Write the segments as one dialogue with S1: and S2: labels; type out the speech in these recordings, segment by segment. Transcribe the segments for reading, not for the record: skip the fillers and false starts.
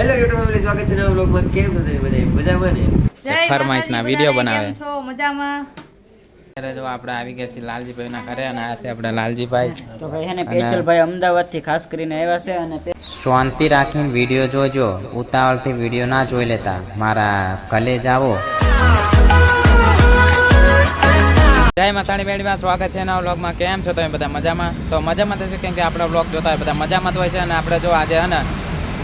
S1: Hello YouTube family, સ્વાગત છે નવા વ્લોગમાં. કેમ છો તમે બધા? મજામાં ને?
S2: ફરમાઈશના વિડીયો બનાવે
S3: છો મજામાં?
S2: અત્યારે જો આપણે આવી ગયા છીએ લાલજીભાઈ ના ઘરે અને આ છે આપણે લાલજીભાઈ.
S4: તો ભાઈ એને સ્પેશિયલ ભાઈ અમદાવાદ થી ખાસ કરીને આવ્યા છે અને
S2: શાંતિ રાખીને વિડીયો જોજો, ઉતાવળથી વિડીયો ના જોઈ લેતા. મારા કલેજ આવો. જય મસાણી બેડીમાં સ્વાગત છે નવા વ્લોગમાં. કેમ છો તમે બધા? મજામાં? તો મજામાં થશે કેમ કે આપણા વ્લોગ જોતા હોય બધા મજામાં જ હોય છે. અને આપણે જો આજે હે ને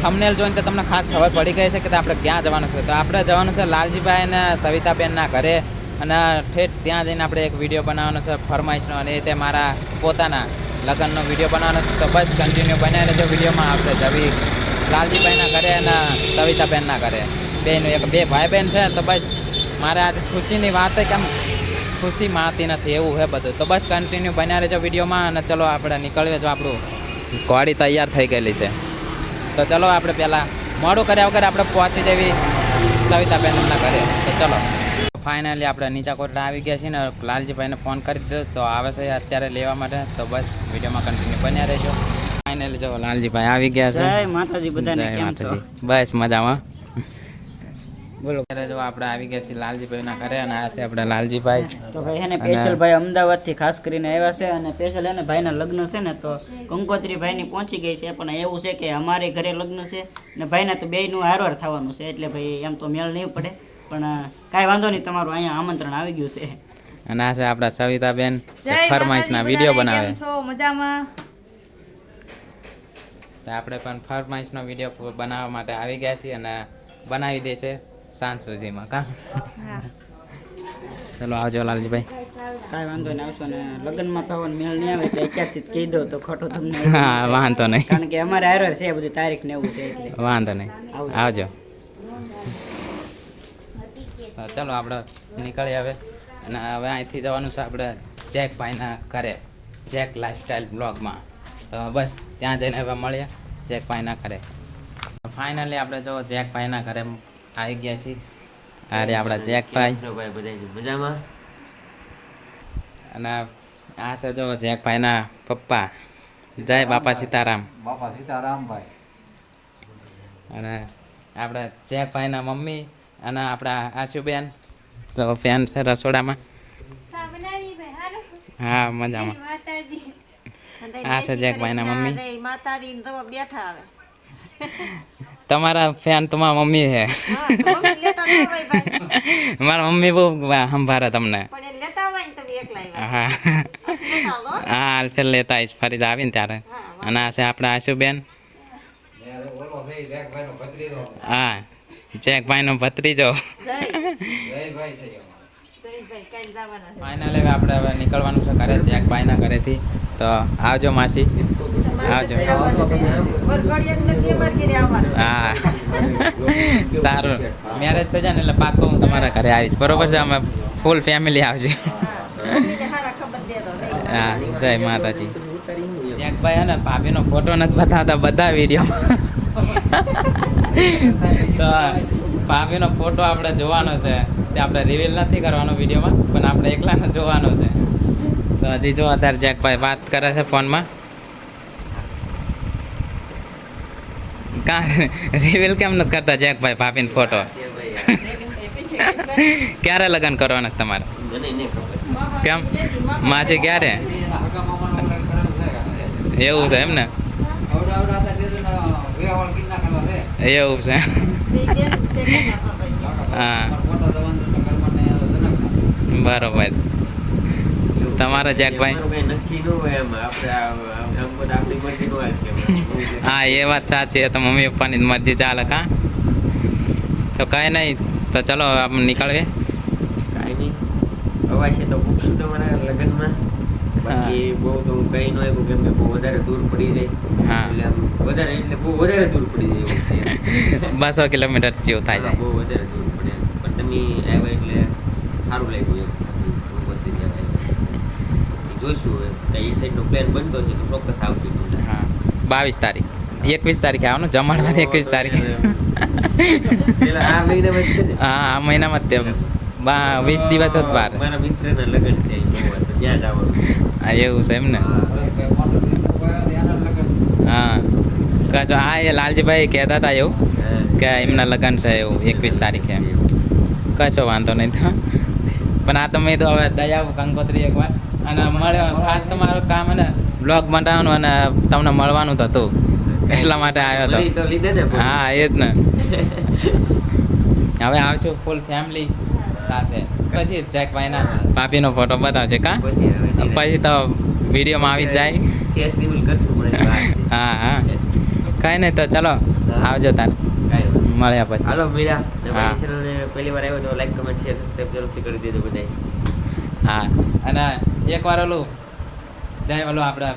S2: થંબનેલ જોઈને તો તમને ખાસ ખબર પડી ગઈ છે કે આપણે ક્યાં જવાનું છે. તો આપણે જવાનું છે લાલજીભાઈ અને સવિતાબેનના ઘરે અને ઠેઠ ત્યાં જઈને આપણે એક વિડીયો બનાવવાનો છે ફરમાઈશનો, અને એ તે મારા પોતાના લગ્નનો વિડીયો બનાવવાનો છે. તો બસ કન્ટિન્યુ બનાવીને જો વિડીયોમાં આવશે જવી લાલજીભાઈના ઘરે અને સવિતાબેનના ઘરે બેનું બે ભાઈ બહેન છે. તો બસ મારે આજે ખુશીની વાત છે કે આમ ખુશી માતી નથી એવું છે બધું. તો બસ કન્ટિન્યુ બન્યા રહેજો વિડીયોમાં અને ચલો આપણે નીકળીએ. જો આપણું ગાડી તૈયાર થઈ ગયેલી છે તો ચલો આપણે પહેલાં મોડું કર્યા વગર આપણે પહોંચી જવી સવિતાબેનના ઘરે. તો ચલો ફાઇનલી આપણે નીચા કોટડા આવી ગયા છીએ ને લાલજીભાઈને ફોન કરી દીધો તો આવે છે અત્યારે લેવા માટે. તો બસ વિડીયોમાં કન્ટિન્યુ બન્યા રહેજો. ફાઇનલી જો લાલજીભાઈ આવી ગયા છે.
S4: જય માતાજી બધાને. કેમ છો?
S2: બસ મજામાં.
S4: બોલો.
S2: અત્યારે જો આપણે આવી ગયા છીએ લાલજીભાઈના ઘરે અને આ છે આપણે લાલજીભાઈ.
S4: તો ભાઈ એને સ્પેશિયલ ભાઈ અમદાવાદ થી ખાસ કરીને આવ્યા છે અને સ્પેશિયલ એને ભાઈના લગ્ન છે ને તો કંકોત્રી ભાઈની પહોંચી ગઈ છે. પણ એવું છે કે અમારે ઘરે લગ્ન છે ને ભાઈના તો બેયનું હારવાર થવાનું છે એટલે ભાઈ એમ તો મેળ નહીં પડે, પણ કાંઈ વાંધો નહીં, તમારું અહીંયા આમંત્રણ આવી ગયું છે.
S2: અને આ છે આપણા સવિતાબેન ફરમાઈશના વિડીયો બનાવે.
S3: છો મજામાં?
S2: તો આપણે પણ ફરમાઈશનો વિડીયો બનાવવા માટે આવી ગયા છીએ અને બનાવી દેશે સાંજ સુધીમાં. કા ચલો આવજો લાલજીભાઈ.
S4: કાંઈ વાંધો નહીં, આવશો ને લગ્નમાં તો મેળ નહીં આવે એટલે અત્યારથી જ કહી દો તો ખોટું તમને.
S2: હા વાંધો નહીં,
S4: કારણ કે અમારે હારવાર છે બધી તારીખ ને એવું છે એટલે
S2: વાંધો નહીં, આવજો. ચાલો આપણે નીકળીએ હવે. અને હવે અહીંથી જવાનું છે આપણે જેકભાઈના ઘરે, જેક લાઈફસ્ટાઈલ બ્લોગમાં. તો બસ ત્યાં જઈને હવે મળીએ જેકભાઈના ઘરે. ફાઇનલી આપણે જો જેકભાઈના ઘરે આવી ગયા છીએ. અરે આપણા જેકભાઈ.
S1: કેમ છો ભાઈ બધા? મજામાં?
S2: અને આ છે જો જેકભાઈના પપ્પા. જય બાપા સીતારામ.
S5: બાપા સીતારામ ભાઈ.
S2: અને આપણે જેકભાઈના મમ્મી અને આપણા આશુબેન તો ફેન છે રસોડામાં. હા મજામાં. આ છે જેકભાઈના મમ્મી. તમારા ફેન તમારા મમ્મી છે. મારા મમ્મી બહુ સંભાળે તમને. હા હા ફેર લેતા આવીશ ફરી આવીને ત્યારે. અને આ છે આપણા આશુબેન. હા જેકભાઈનો ભત્રીજો. ફાઇનલી આપણે હવે નીકળવાનું છે ઘરે જેકભાઈના ઘરેથી. તો આવજો માસી, આવજો. હા સારું, મેરેજ થઈ જાય ને એટલે પાક્કો હું તમારા ઘરે આવીશ, બરોબર છે? અમે ફૂલ ફેમિલી આવશે. હા જય માતાજી. જેકભાઈ હે ને ભાભીનો ફોટો નથી બતાવતા બધા વિડીયોમાં. તો ભાભીનો ફોટો આપણે જોવાનો છે, તે આપણે રિવીલ નથી કરવાનો વિડીયોમાં, પણ આપણે એકલાનો જોવાનો છે. તો હજી જો અત્યારે જેકભાઈ વાત કરે છે ફોનમાં. કાં રિવીલ કેમ નથી કરતા જેકભાઈ ભાભીનો ફોટો? ક્યારે લગ્ન કરવાના છે તમારે?
S1: મને નહીં ખબર.
S2: કેમ માસી ક્યારે? એવું છે એમ ને? એવું છે. હા બરોબર. તમારે જેકભાઈ?
S1: કઈ નક્કી ન હોય એમ, આપણે આમ બધા આપણી મરજી નો હાલ કે.
S2: હા એ વાત સાચી છે, તો મમ્મી પપ્પાની મરજી ચાલે. કા તો કાંઈ નહીં, તો ચલો આપણે નીકળીએ.
S1: કાંઈ નહીં, અવાશે તો પૂછશું તમારા લગ્નમાં. બાકી બહુ તો હું કહી ન આવ્યું કેમ કે બહુ વધારે દૂર પડી જાય.
S2: હા
S1: એટલે આમ વધારે એટલે બહુ વધારે દૂર પડી જાય એવું છે.
S2: 200 કિલોમીટર જેવું થાય જાય.
S1: બહુ વધારે દૂર પડે પણ તમે આવ્યા એટલે સારું લાગ્યું એમ. બધી જગ્યાએ જોઈશું હવે ત્યાં એ સાઈડનો પ્લાન બનતો છે તો ચોક્કસ આવશું.
S2: હા 22 તારીખ 21 તારીખે આવવાનું જમણવાર. 21 તારીખે
S1: પેલા આ મહિનામાં જ છે ને?
S2: હા આ મહિનામાં જ તે 20 દિવસ જ વાર.
S1: મારા મિત્રના લગ્ન છે જોવા, તો ત્યાં જ આવવાનું.
S2: હા એવું છે એમ ને? હા કશો. હા એ લાલજીભાઈ કહેતા હતા એવું કે એમના લગ્ન છે એવું 21 તારીખે. કશો વાંધો નહીં તો પણ આ તમે તો હવે દયા કંકોત્રી એકવાર અને મળ્યો ખાસ તમારું કામ અને બ્લોગ બનાવવાનું અને તમને મળવાનું તો હતું એટલા માટે આવ્યો હતો.
S1: મળી તો લીધે ને પણ.
S2: હા એ જ ને. હવે આવશું ફૂલ ફેમિલી સાથે પછી જેકભાઈના ભાભીનો ફોટો બતાવશે કા
S1: પછી હવે ધીરે
S2: પછી તો વિડીયોમાં આવી જ જાય.
S1: કેસ રિવીલ કરશું પણ એની વાત છે.
S2: હા હા કાંઈ નહીં તો ચલો આવજો તાર
S1: કાંઈ વાંધો નહીં.
S2: મળ્યા પછી.
S1: હાલો મીરા ને
S2: હા.
S1: મારી ચેનલને પહેલી વાર આવ્યો તો લાઈક કમેન્ટ શેર સબસ્ક્રાઇબ જરૂરથી કરી દેજો બધાય.
S2: હા અને એકવાર ઓલું જાય ઓલું આપણે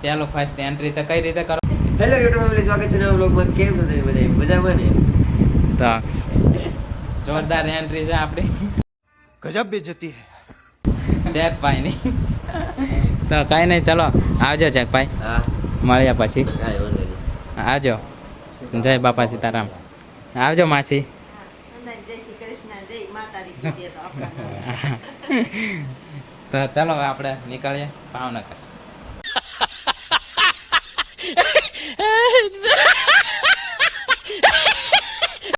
S2: પેલું ફર્સ્ટ એન્ટ્રી તો કઈ રીતે કરો
S1: હેલો યુટ્યુબ ફેમિલી, સ્વાગત છે નવા વ્લોગમાં. કેમ છો તમે બધાય? મજામાં ને?
S2: તો જોરદાર એન્ટ્રી છે આપણી
S3: गजब बेइज्जती है.
S2: જેકભાઈની. તો કાંઈ નહીં ચલો આવજો જેકભાઈ
S1: હા
S2: મળ્યા પછી
S1: કાંઈ વાંધો નહીં.
S2: આવજો. જય બાપા સીતારામ. આવજો માસી. તો ચલો હવે આપણે નીકળીએ ભાવનગર.